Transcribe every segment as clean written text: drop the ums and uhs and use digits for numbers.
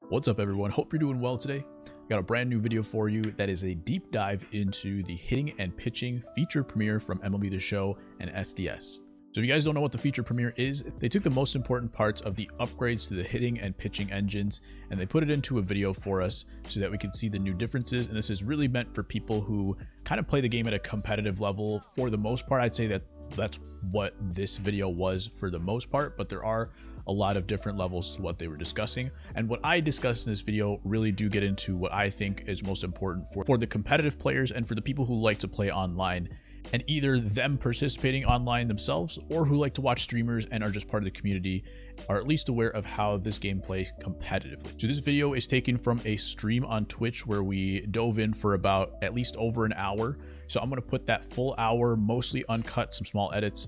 What's up, everyone? Hope you're doing well today. Got a brand new video for you that is a deep dive into the hitting and pitching feature premiere from MLB The Show and SDS. So if you guys don't know what the feature premiere is, they took the most important parts of the upgrades to the hitting and pitching engines and they put it into a video for us so that we can see the new differences. And this is really meant for people who kind of play the game at a competitive level. For the most part, I'd say that that's what this video was for the most part, but there are a lot of different levels to what they were discussing. And what I discussed in this video really do get into what I think is most important for the competitive players and for the people who like to play online, and either them participating online themselves or who like to watch streamers and are just part of the community, are at least aware of how this game plays competitively. So this video is taken from a stream on Twitch where we dove in for about at least over an hour. So I'm going to put that full hour, mostly uncut, some small edits,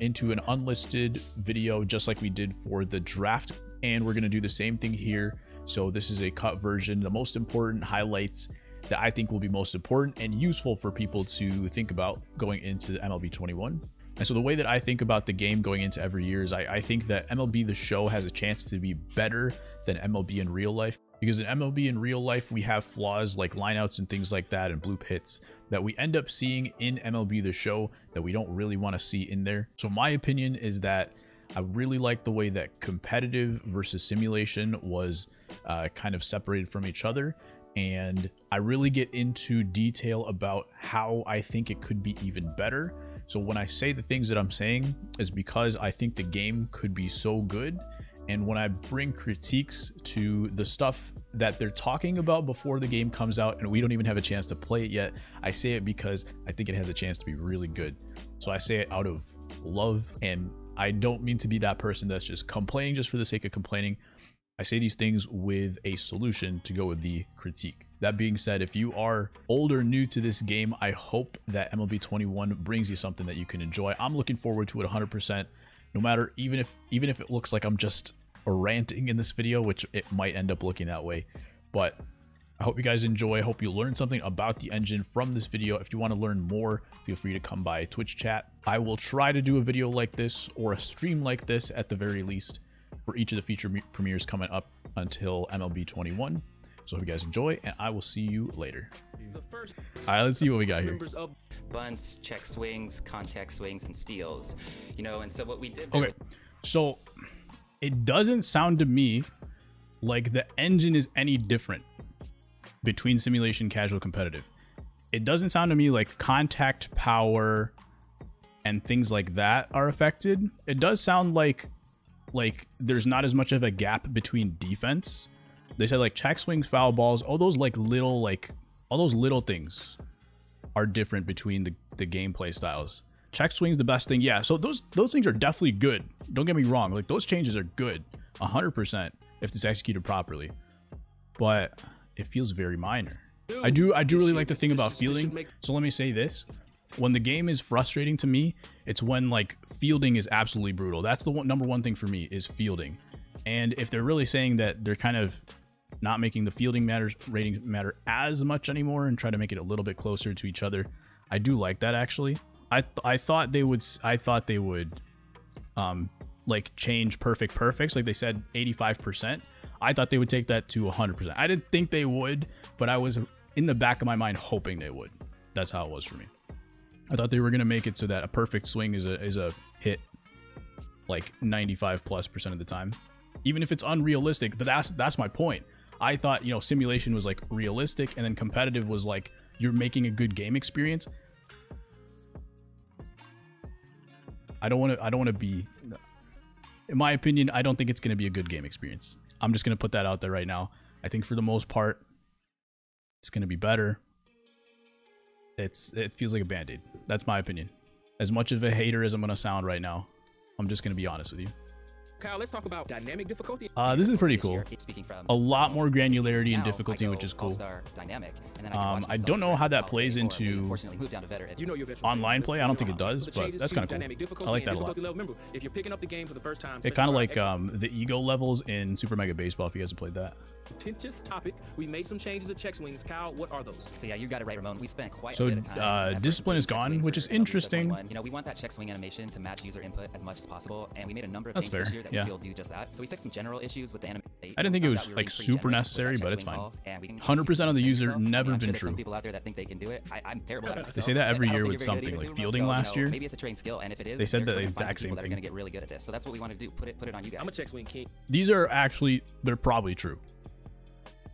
into an unlisted video, just like we did for the draft. And we're going to do the same thing here. So this is a cut version, the most important highlights that I think will be most important and useful for people to think about going into MLB 21. And so the way that I think about the game going into every year is I think that MLB The Show has a chance to be better than MLB in real life, because in MLB in real life, we have flaws like lineouts and things like that and bloop hits that we end up seeing in MLB The Show that we don't really want to see in there. So my opinion is that I really like the way that competitive versus simulation was kind of separated from each other. And I really get into detail about how I think it could be even better. So when I say the things that I'm saying is because I think the game could be so good. And when I bring critiques to the stuff that they're talking about before the game comes out and we don't even have a chance to play it yet, I say it because I think it has a chance to be really good. So I say it out of love, and I don't mean to be that person that's just complaining just for the sake of complaining. I say these things with a solution to go with the critique. That being said, if you are old or new to this game, I hope that MLB 21 brings you something that you can enjoy. I'm looking forward to it 100%, no matter, even if it looks like I'm just ranting in this video, which it might end up looking that way. But I hope you guys enjoy. I hope you learned something about the engine from this video. If you want to learn more, feel free to come by Twitch chat. I will try to do a video like this or a stream like this at the very least for each of the feature premieres coming up until MLB 21. So hope you guys enjoy, and I will see you later. All right, let's see what we got here. Bunts, check swings, contact swings, and steals. You know, and so what we did. Okay, so it doesn't sound to me like the engine is any different between simulation, casual, competitive. It doesn't sound to me like contact power and things like that are affected. It does sound like there's not as much of a gap between defense. They said like check swings, foul balls, all those little things are different between the gameplay styles. Check swings the best thing, yeah. So those things are definitely good. Don't get me wrong, like those changes are good 100% if it's executed properly. But it feels very minor. I do really like the thing about fielding. So let me say this. When the game is frustrating to me, it's when like fielding is absolutely brutal. That's the number one thing for me is fielding. And if they're really saying that they're kind of not making the fielding ratings matter as much anymore and try to make it a little bit closer to each other, I do like that actually. I thought they would like change perfects, like they said 85%. I thought they would take that to 100%. I didn't think they would, but I was in the back of my mind hoping they would. That's how it was for me. I thought they were going to make it so that a perfect swing is a hit like 95+% of the time, even if it's unrealistic. But that's my point. I thought, you know, simulation was like realistic and then competitive was like you're making a good game experience. I don't want to be, in my opinion, I don't think it's going to be a good game experience. I'm just going to put that out there right now. I think for the most part, it's going to be better. It feels like a band-aid. That's my opinion. As much of a hater as I'm going to sound right now, I'm just going to be honest with you. Kyle, let's talk about dynamic difficulty. This is pretty cool. A lot more granularity and difficulty, which is cool. I don't know how that plays into online play. I don't think it does, but that's kind of cool. I like that a lot. If you're picking up the game for the first time, it kind of like the ego levels in Super Mega Baseball, if you guys have played that. Contentious topic. We made some changes to check swings. Kyle, what are those? So yeah, you got it right, Ramon. We spent quite a bit of time. Discipline is gone, which is interesting. You know, we want that check swing animation to match user input as much as possible, and we made a number of changes this year that we feel do just that. So we fixed some general issues with the animation. I didn't think it was like super necessary, but it's fine. 100% of the user never been true. Some people out there that think they can do it. I'm terrible at it myself. They say that every year with something like fielding last year. Maybe it's a trained skill, and if it is, they said that the exact same thing. That are going to get really good at this. So that's what we want to do. Put it on you guys. I'm a check swing king. These are actually, they're probably true.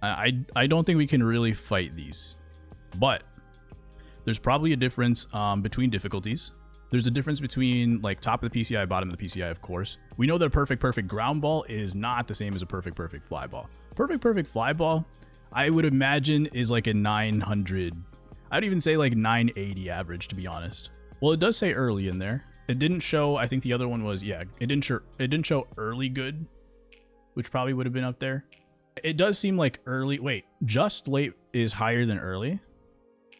I don't think we can really fight these, but there's probably a difference between difficulties. There's a difference between like top of the PCI, bottom of the PCI, of course. We know that a perfect ground ball is not the same as a perfect fly ball. Perfect fly ball, I would imagine, is like a 900. I'd even say like 980 average, to be honest. Well, it does say early in there. It didn't show. I think the other one was, yeah, it didn't show early good, which probably would have been up there. It does seem like early. Wait, just late is higher than early?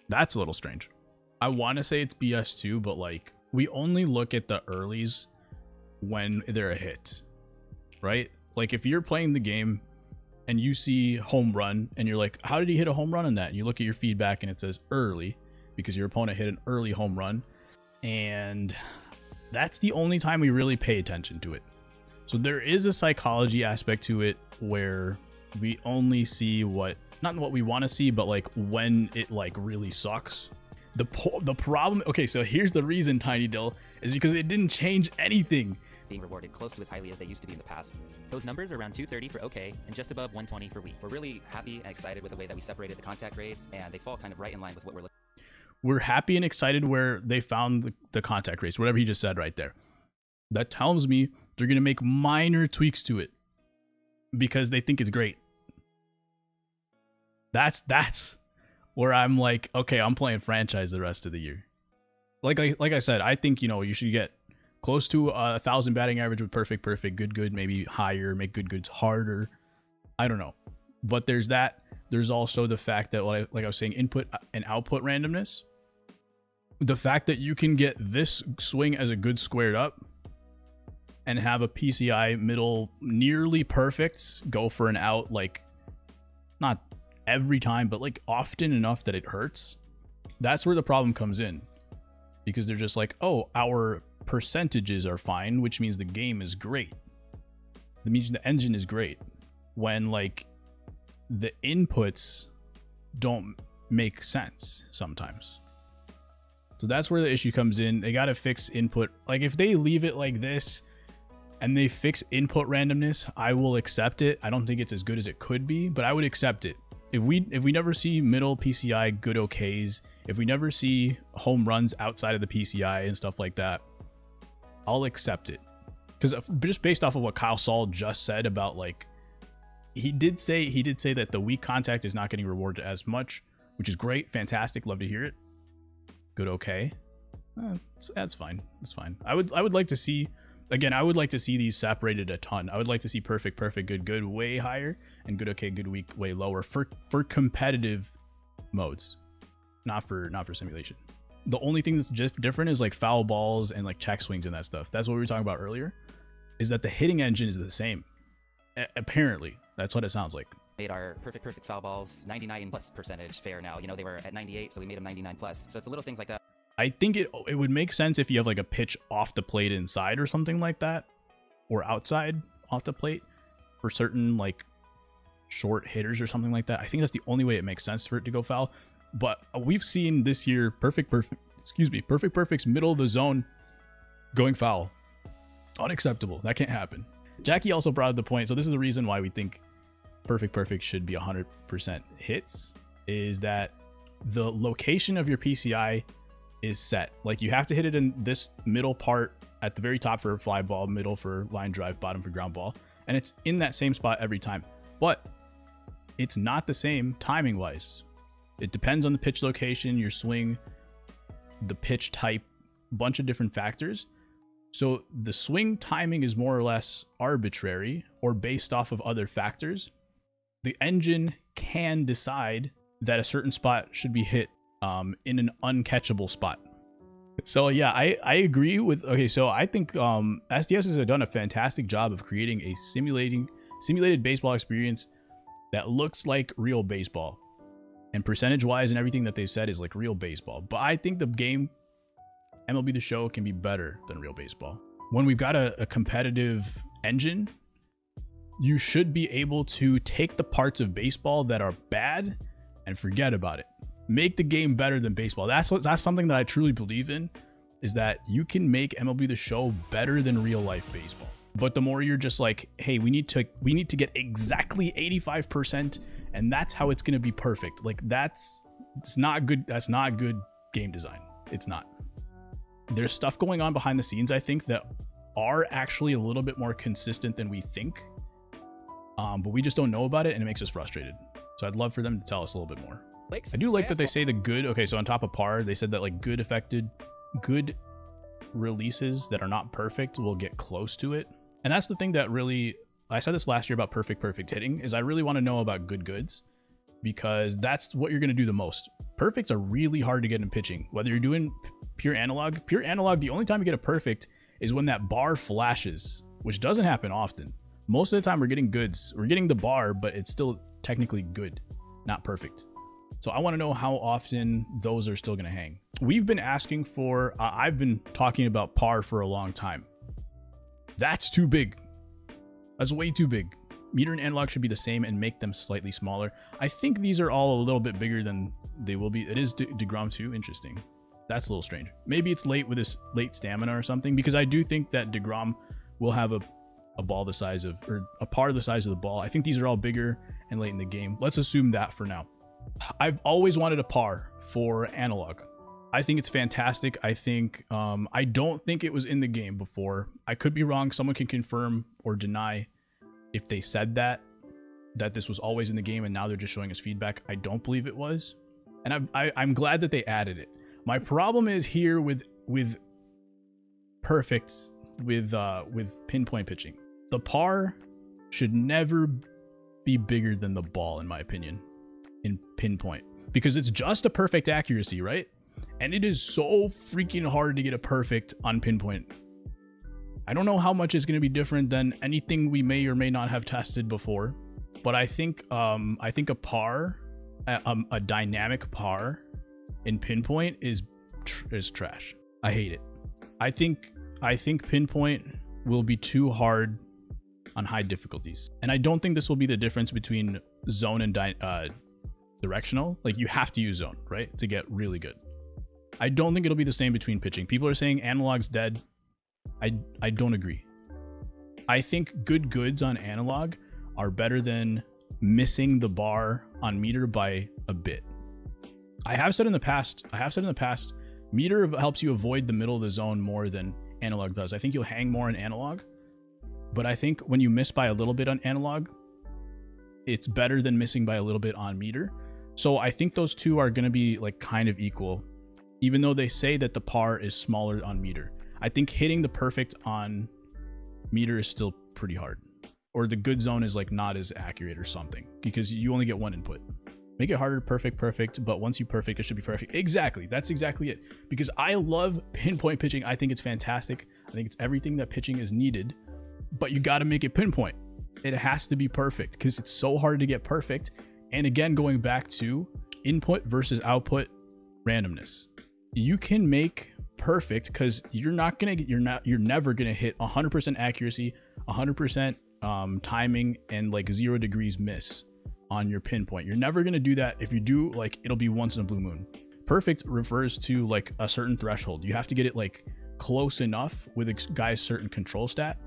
That's a little strange. I want to say it's BS too, but like we only look at the earlies when they're a hit, right? Like if you're playing the game and you see home run and you're like, how did he hit a home run on that? And you look at your feedback and it says early because your opponent hit an early home run. And that's the only time we really pay attention to it. So there is a psychology aspect to it where we only see what, not what we want to see, but like when it like really sucks. The problem, okay, so here's the reason, Tiny Dill, is because it didn't change anything. Being rewarded close to as highly as they used to be in the past. Those numbers are around 230 for okay and just above 120 for weak. We're really happy and excited with the way that we separated the contact rates, and they fall kind of right in line with what we're looking. We're happy and excited where they found the contact rates, whatever he just said right there. That tells me they're going to make minor tweaks to it because they think it's great. That's where I'm like, okay, I'm playing franchise the rest of the year. Like I said, I think, you know, you should get close to 1,000 batting average with perfect, good, maybe higher, make goods harder. I don't know. But there's that. There's also the fact that, like I was saying, input and output randomness. The fact that you can get this swing as a good squared up and have a PCI middle nearly perfect go for an out, like not every time, but like often enough that it hurts. That's where the problem comes in, because they're just like, oh, our percentages are fine, which means the game is great. That means the engine is great, when like the inputs don't make sense sometimes. So that's where the issue comes in. They got to fix input. Like if they leave it like this and they fix input randomness, I will accept it. I don't think it's as good as it could be, but I would accept it. If we never see middle PCI good okays, if we never see home runs outside of the PCI and stuff like that, I'll accept it. Because just based off of what Kyle Saul just said about, like, he did say that the weak contact is not getting rewarded as much, which is great, fantastic, love to hear it. Good okay, that's fine. That's fine. I would like to see. Again, I would like to see these separated a ton. I would like to see perfect, good way higher, and good, okay, good, weak way lower for competitive modes, not for simulation. The only thing that's just different is like foul balls and like check swings and that stuff. That's what we were talking about earlier, is that the hitting engine is the same. Apparently, that's what it sounds like. Made our perfect foul balls 99+ percentage fair now. You know, they were at 98, so we made them 99+. So it's the little things like that. I think it would make sense if you have like a pitch off the plate inside or something like that, or outside off the plate for certain like short hitters or something like that. I think that's the only way it makes sense for it to go foul. But we've seen this year perfect's middle of the zone going foul. Unacceptable. That can't happen. Jackie also brought up the point. So this is the reason why we think perfect should be 100% hits, is that the location of your PCI is set. Like you have to hit it in this middle part at the very top for a fly ball, middle for line drive, bottom for ground ball, and it's in that same spot every time. But it's not the same timing wise. It depends on the pitch location, your swing, the pitch type, bunch of different factors. So the swing timing is more or less arbitrary or based off of other factors. The engine can decide that a certain spot should be hit in an uncatchable spot. So yeah, I agree with, okay, so I think SDS has done a fantastic job of creating a simulated baseball experience that looks like real baseball. And percentage wise and everything that they've said is like real baseball. But I think the game, MLB The Show, can be better than real baseball. When we've got a competitive engine, you should be able to take the parts of baseball that are bad and forget about it. Make the game better than baseball. That's something that I truly believe in, is that you can make MLB The Show better than real life baseball. But the more you're just like, hey, we need to get exactly 85%, and that's how it's gonna be perfect. Like it's not good. That's not good game design. It's not. There's stuff going on behind the scenes, I think, that are actually a little bit more consistent than we think. But we just don't know about it, and it makes us frustrated. So I'd love for them to tell us a little bit more. I do like that they say the good. Okay, so on top of par, they said that like good releases that are not perfect will get close to it. And that's the thing that really, I said this last year about perfect hitting, is I really want to know about good goods, because that's what you're going to do the most. Perfects are really hard to get in pitching. Whether you're doing pure analog, the only time you get a perfect is when that bar flashes, which doesn't happen often. Most of the time we're getting goods. We're getting the bar, but it's still technically good, not perfect. So I want to know how often those are still going to hang. We've been asking for, I've been talking about par for a long time. That's too big. That's way too big. Meter and analog should be the same and make them slightly smaller. I think these are all a little bit bigger than they will be. It is DeGrom too. Interesting. That's a little strange. Maybe it's late with his late stamina or something, because I do think that DeGrom will have a ball the size of, or a par the size of the ball. I think these are all bigger and late in the game. Let's assume that for now. I've always wanted a par for analog. I think it's fantastic. I think, I don't think it was in the game before. I could be wrong. Someone can confirm or deny if they said that this was always in the game and now they're just showing us feedback. I don't believe it was. And I'm glad that they added it. My problem is here with perfects, with pinpoint pitching. The par should never be bigger than the ball, in my opinion, in pinpoint, because it's just a perfect accuracy, right? And it is so freaking hard to get a perfect on pinpoint. I don't know how much is going to be different than anything we may or may not have tested before, but I think a par, a dynamic par in pinpoint is trash. I hate it. I think pinpoint will be too hard on high difficulties, and I don't think this will be the difference between zone and directional. Like, you have to use zone, right, to get really good. I don't think it'll be the same between pitching. People are saying analog's dead. I don't agree. I think good goods on analog are better than missing the bar on meter by a bit. I have said in the past, meter helps you avoid the middle of the zone more than analog does. I think you'll hang more in analog, but I think when you miss by a little bit on analog, it's better than missing by a little bit on meter. So I think those two are going to be like kind of equal, even though they say that the par is smaller on meter. I think hitting the perfect on meter is still pretty hard, or the good zone is like not as accurate or something, because you only get one input. Make it harder, perfect, but once you perfect, it should be perfect. Exactly. That's exactly it. Because I love pinpoint pitching. I think it's fantastic. I think it's everything that pitching is needed, but you got to make it pinpoint. It has to be perfect because it's so hard to get perfect. And again, going back to input versus output randomness, you can make perfect because you're never gonna hit 100% accuracy, 100% timing, and like 0 degrees miss on your pinpoint. You're never gonna do that. If you do, like, it'll be once in a blue moon. Perfect refers to like a certain threshold. You have to get it like close enough with a guy's certain control stat,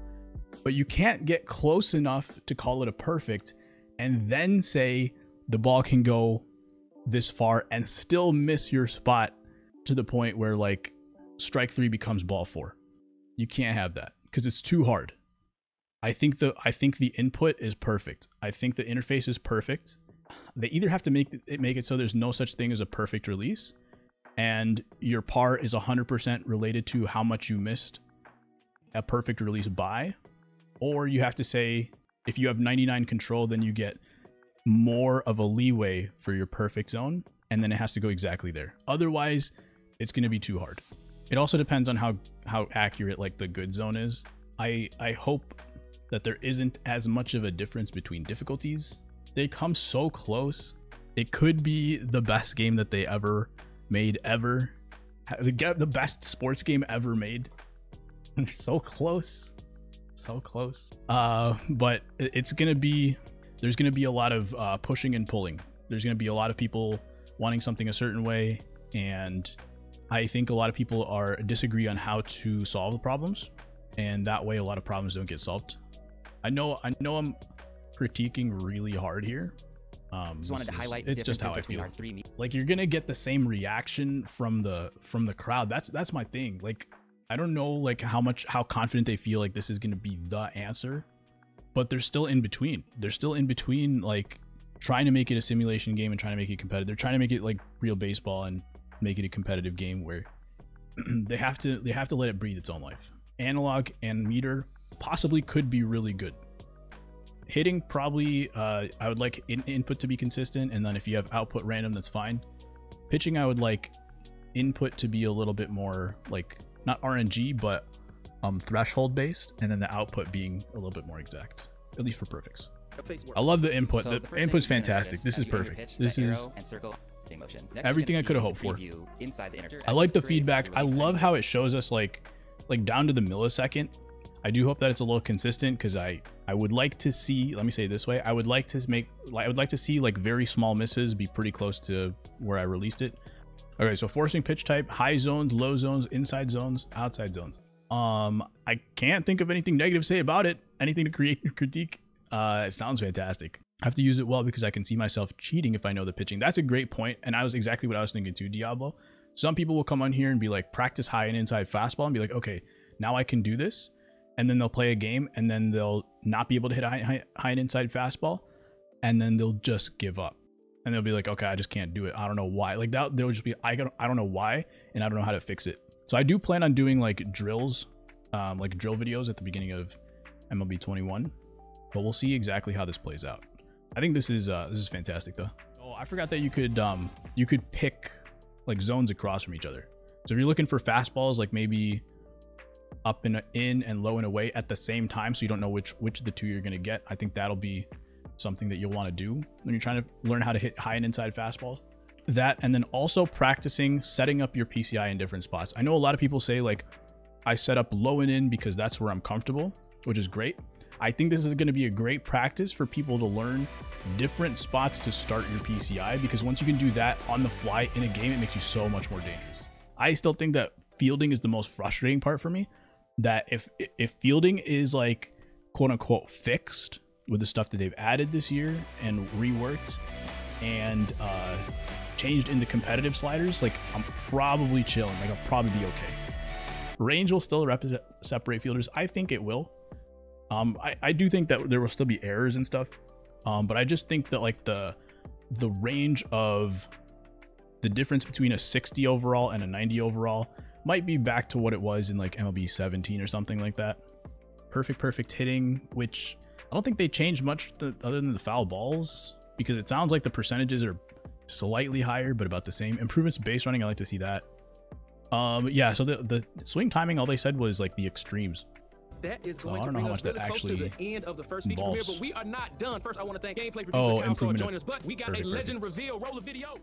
but you can't get close enough to call it a perfect and then say the ball can go this far and still miss your spot to the point where like strike 3 becomes ball 4. You can't have that because it's too hard. I think the input is perfect. I think the interface is perfect. They either have to make it so there's no such thing as a perfect release, and your par is 100% related to how much you missed a perfect release by, or you have to say if you have 99 control, then you get more of a leeway for your perfect zone, and then it has to go exactly there. Otherwise, it's going to be too hard. It also depends on how accurate like the good zone is. I hope that there isn't as much of a difference between difficulties. They come so close. It could be the best game that they ever made ever. The best sports game ever made. So close. So close. But it's gonna be, there's gonna be a lot of pushing and pulling. There's gonna be a lot of people wanting something a certain way, and I think a lot of people disagree on how to solve the problems, and that way a lot of problems don't get solved. I know I'm critiquing really hard here. Just wanted to highlight it's just how I between feel. our three Like, you're gonna get the same reaction from the crowd. That's my thing. Like, I don't know like how confident they feel like this is gonna be the answer, but they're still in between. They're still in between, like trying to make it a simulation game and trying to make it competitive. They're trying to make it like real baseball and make it a competitive game where they have to let it breathe its own life. Analog and meter possibly could be really good. Hitting, probably I would like input to be consistent, and then if you have output random, that's fine. Pitching, I would like input to be a little bit more like not RNG but threshold based, and then the output being a little bit more exact, at least for perfects. I love the input. So the input's fantastic. This is perfect. This is everything I could have hoped for. I like the feedback. I love how it shows us like down to the millisecond. I do hope that it's a little consistent, because I would like to see, let me say it this way, I would like to see like very small misses be pretty close to where I released it. Okay, so forcing pitch type, high zones, low zones, inside zones, outside zones. I can't think of anything negative to say about it. Anything to critique. It sounds fantastic. I have to use it well because I can see myself cheating if I know the pitching. That's a great point, and I was exactly what I was thinking too, Diablo. Some people will come on here and be like, practice high and inside fastball, and be like, okay, now I can do this. And then they'll play a game, and then they'll not be able to hit a high and inside fastball, and then they'll just give up. And they'll be like, okay, I just can't do it. I don't know why. Like that, they'll just be, I don't know why, and I don't know how to fix it. So I do plan on doing like drills, like drill videos at the beginning of MLB 21, but we'll see exactly how this plays out. I think this is fantastic though. Oh, I forgot that you could pick like zones across from each other. So if you're looking for fastballs, like maybe up and in and low and away at the same time, so you don't know which of the two you're going to get, I think that'll be something that you'll want to do when you're trying to learn how to hit high and inside fastballs. That, and then also practicing setting up your PCI in different spots. I know a lot of people say like, I set up low and in because that's where I'm comfortable, which is great. I think this is going to be a great practice for people to learn different spots to start your PCI, because once you can do that on the fly in a game, it makes you so much more dangerous. I still think that fielding is the most frustrating part for me. That if fielding is like quote unquote fixed with the stuff that they've added this year and reworked and changed into competitive sliders, like I'm probably chilling. Like I'll probably be okay. Range will still separate fielders. I think it will. I do think that there will still be errors and stuff, but I just think that like the range of the difference between a 60 overall and a 90 overall might be back to what it was in like MLB 17 or something like that. Perfect hitting, which I don't think they changed much other than the foul balls, because it sounds like the percentages are slightly higher but about the same. Improvements base running, I like to see that. Yeah, so the swing timing, all they said was like the extremes. That is So going I to don't know bring how us much that really close to actually the end of the first feature premiere, but we are not done. First, I want to thank gameplay producer Kyle for joining us, but we got a legend reveal. Roll the video.